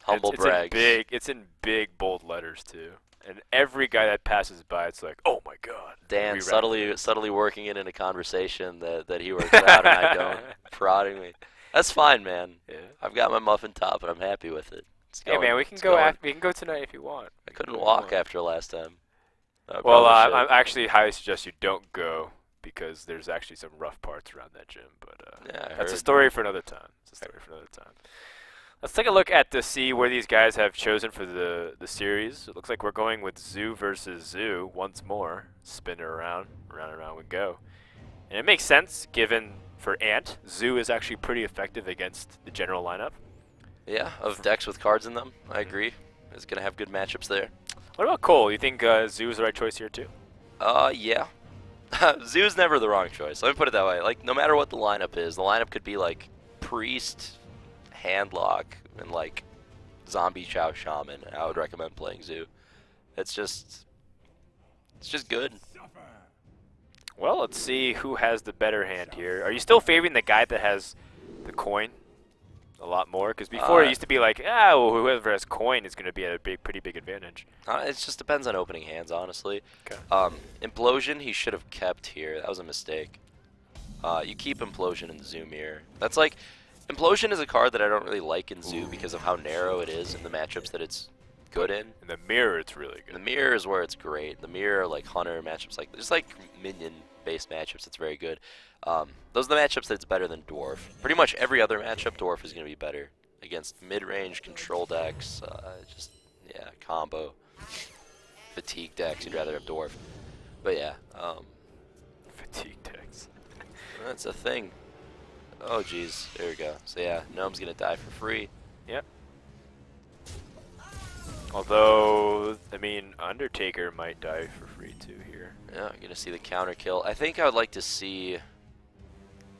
Humble brags. It's in big, bold letters, too. and every guy that passes by, it's like, oh my god. Dan We subtly working it in a conversation that he works out and I don't, prodding me. That's fine, man. Yeah. I've got my muffin top and I'm happy with it. It's Hey going. man, we can It's go. going. We can go tonight if you want. I couldn't If you walk want. after last time. I Well, probably should. I actually highly suggest you don't go because there's actually some rough parts around that gym. But Yeah, I that's a heard. story for another time. It's a story for another time. Let's take a look at to see where these guys have chosen for the series. It looks like we're going with Zoo versus Zoo once more. Spin it around, round and round we go. And it makes sense given for Ant, Zoo is actually pretty effective against the general lineup. Yeah, of decks with cards in them. I agree. It's gonna have good matchups there. What about Cole? You think Zoo is the right choice here too? Yeah. Zoo's never the wrong choice. Let me put it that way. Like, no matter what the lineup is, the lineup could be like Priest, Handlock, and like Zombie Chow Shaman. I would recommend playing Zoo. It's just good. Well, let's see who has the better hand here. Are you still favoring the guy that has the coin a lot more? Because before it used to be like, well, whoever has coin is going to be at a pretty big advantage. It just depends on opening hands, honestly. Okay. Implosion, he should have kept here. That was a mistake. You keep Implosion in Zoo Mirror. That's like, Implosion is a card that I don't really like in Zoo because of how narrow it is in the matchups that it's good in. In the mirror, it's really good. The Mirror is where it's great. The Mirror, like Hunter matchups, like just like minion-based matchups, it's very good. Those are the matchups that it's better than Dwarf. Pretty much every other matchup, Dwarf is going to be better against mid-range control decks. Combo fatigue decks. You'd rather have Dwarf, but yeah, Fatigue decks. that's a thing. Oh geez, there we go. So yeah, Gnome's gonna die for free. Yep. Although, I mean, Undertaker might die for free too here. Yeah, I'm gonna see the counter kill. I think I would like to see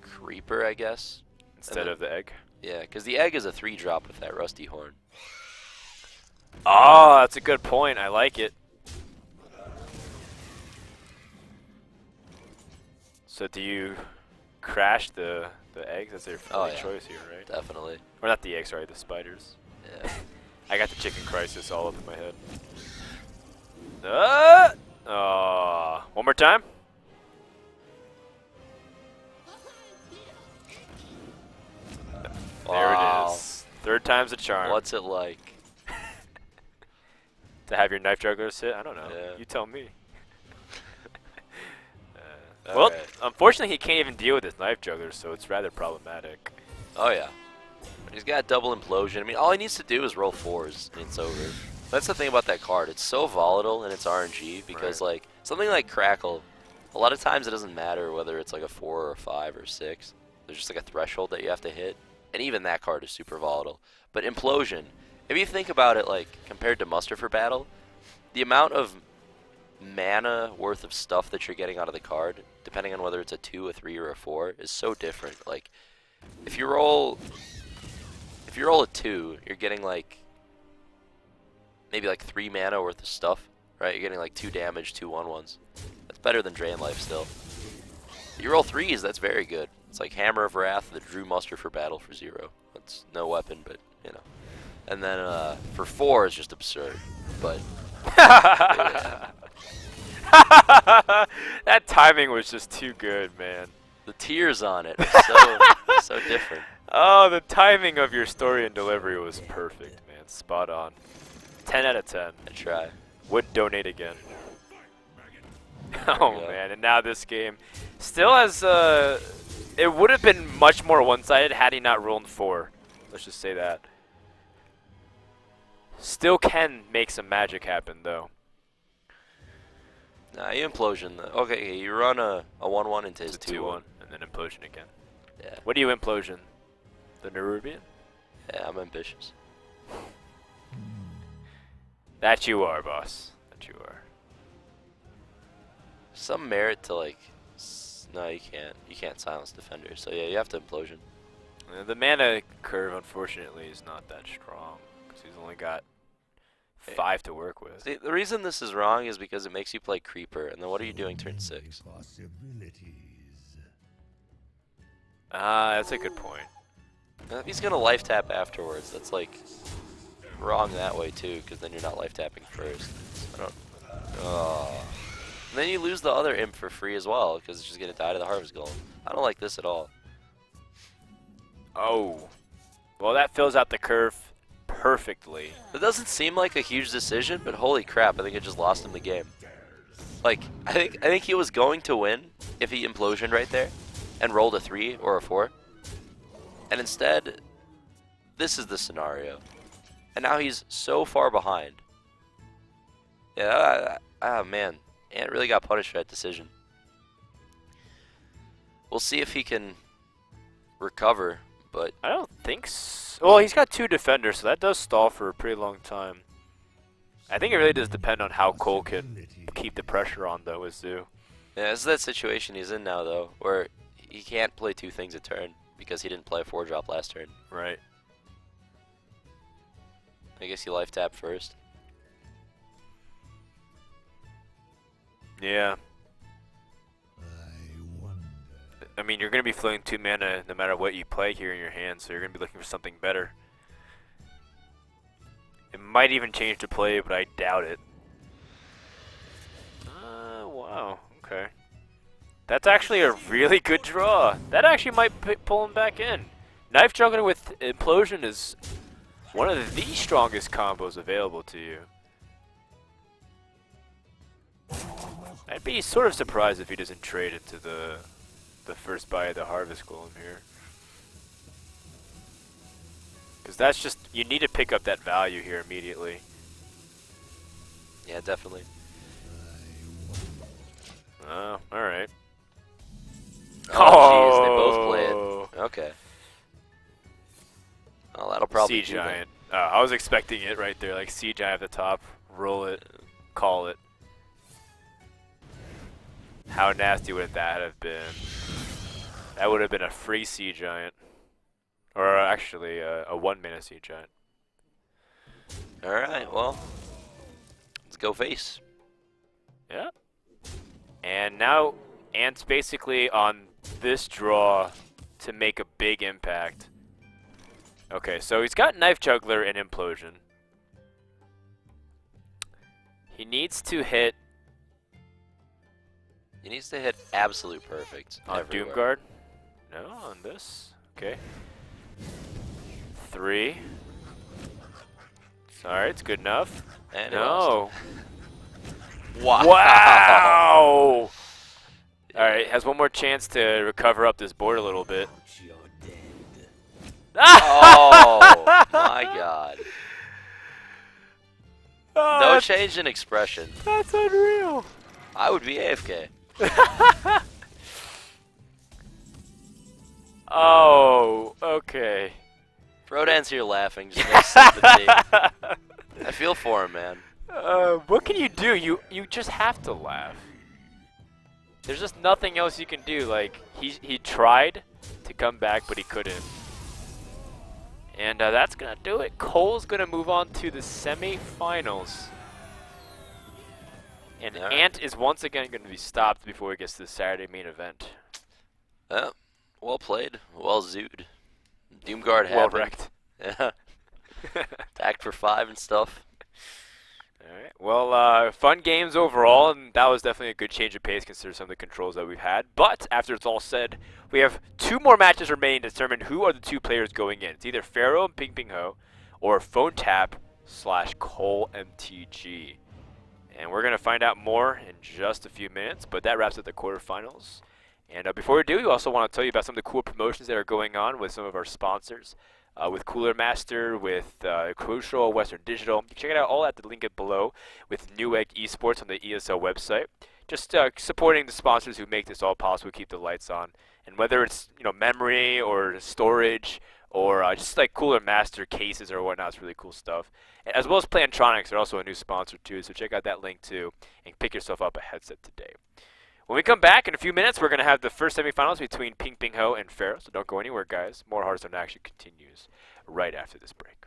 Creeper, I guess. Instead of the egg. Yeah, because the egg is a 3-drop with that Rusty Horn. Oh, that's a good point. I like it. So do you crash the eggs? That's your only yeah. choice here, right? Definitely. Or not the eggs, sorry, the spiders. Yeah. I got the chicken crisis all up in my head. One more time. There Wow. it is. Third time's a charm. What's it like? To have your knife juggler sit? I don't know. Yeah. You tell me. All Well, right. unfortunately, he can't even deal with his knife juggler, so it's rather problematic. Oh yeah. He's got double implosion. I mean, all he needs to do is roll 4s, and it's over. That's the thing about that card. It's so volatile in its RNG because, Right. like, something like Crackle, a lot of times it doesn't matter whether it's like a 4 or a 5 or 6. There's just like a threshold that you have to hit, and even that card is super volatile. But Implosion, if you think about it, like, compared to Muster for Battle, the amount of mana worth of stuff that you're getting out of the card, depending on whether it's a 2, a 3, or a 4, is so different. Like, if you roll a 2, you're getting like maybe like 3 mana worth of stuff, right? You're getting like 2 damage, 2 1/1s. That's better than Drain Life still. You roll 3s, that's very good. It's like Hammer of Wrath that drew Muster for Battle for 0. That's no weapon, but you know. And then for 4 is just absurd. But yeah. That timing was just too good, man. The tears on it are so different. Oh, the timing of your story and delivery was perfect, man. Spot on. 10 out of 10. I try. Would donate again. we Oh, go. man. And now this game still has, it would have been much more one-sided had he not rolled 4. Let's just say that. Still can make some magic happen, though. Nah, you Implosion. Okay, you run a 1/1 into his It's a 2/1. 2-1, and then implosion again. Yeah. What do you implosion? The Nerubian? Yeah, I'm ambitious. That you are, boss. That you are. Some merit to like. No, you can't. You can't silence defender. So yeah, you have to Implosion. The mana curve, unfortunately, is not that strong because he's only got 5 to work with. See, the reason this is wrong is because it makes you play Creeper, and then what are you doing turn 6? Possibilities. That's a good point. If he's gonna life tap afterwards, that's like wrong that way too, because then you're not life tapping first. Oh. And then you lose the other imp for free as well, because it's just going to die to the Harvest Golem. I don't like this at all. Oh. Well, that fills out the curve perfectly. It doesn't seem like a huge decision, but holy crap, I think it just lost him the game. Like, I think he was going to win if he implosioned right there and rolled a 3 or a 4. And instead, this is the scenario. And now he's so far behind. Yeah, man. Ant really got punished for that decision. We'll see if he can recover, but I don't think so. Well, he's got 2 defenders, so that does stall for a pretty long time. I think it really does depend on how Cole can keep the pressure on, though, with Zoo. yeah, this is that situation he's in now, though, where he can't play 2 things a turn because he didn't play a 4-drop last turn. Right. I guess he life tap first. Yeah. I wonder. I mean, you're going to be flowing 2 mana no matter what you play here in your hand, so you're going to be looking for something better. It might even change the play, but I doubt it. Wow. Okay. That's actually a really good draw. That actually might pull him back in. Knife Juggler with Implosion is one of the strongest combos available to you. I'd be sort of surprised if he doesn't trade into the first buy of the Harvest Golem here. Because that's just, you need to pick up that value here immediately. Yeah, definitely. Oh, alright. Oh, jeez, they both play it. Okay. Oh, that'll probably Sea do them. Giant. I was expecting it right there, like Sea Giant at the top, roll it, call it. How nasty would that have been? That would have been a free Sea Giant. Or actually, a 1-mana Sea Giant. Alright, well, let's go face. Yeah. And now Ant's basically on this draw to make a big impact. Okay, so he's got Knife Juggler and Implosion. He needs to hit He needs to hit absolute perfect on everywhere. Doomguard. No, on this. Okay. 3. Alright, it's good enough. And he No. lost. Wow. Wow! Alright, has one more chance to recover up this board a little bit. You're dead. Oh my god. Oh, No that's- change in expression. That's unreal. I would be AFK. Oh, okay. Frodan's here laughing, just no sympathy. I feel for him, man. What can you do? You just have to laugh. There's just nothing else you can do. Like he tried to come back, but he couldn't. And that's gonna do it. Cole's gonna move on to the semi-finals. And Yeah. Ant is once again going to be stopped before he gets to the Saturday main event. Yeah, well played, well zooed. Doomguard Well happened. wrecked. Yeah, attacked for 5 and stuff. Alright, well, fun games overall, and that was definitely a good change of pace considering some of the controls that we've had. But, after it's all said, we have 2 more matches remaining to determine who are the 2 players going in. It's either Pharaoh and Ping Ping Ho, or Phone Tap / ColeMTG. And we're going to find out more in just a few minutes, but that wraps up the quarterfinals. And before we do, we also want to tell you about some of the cool promotions that are going on with some of our sponsors. With Cooler Master, with Crucial, Western Digital. You can check it out all at the link below with Newegg Esports on the ESL website. Just supporting the sponsors who make this all possible, keep the lights on. And whether it's memory or storage or just like Cooler Master cases or whatnot, it's really cool stuff. As well as Plantronics, they're also a new sponsor too, so check out that link too and pick yourself up a headset today. When we come back in a few minutes, we're going to have the first semifinals between Ping Ping Ho and Pharaoh, so don't go anywhere, guys. More Hearthstone action continues right after this break.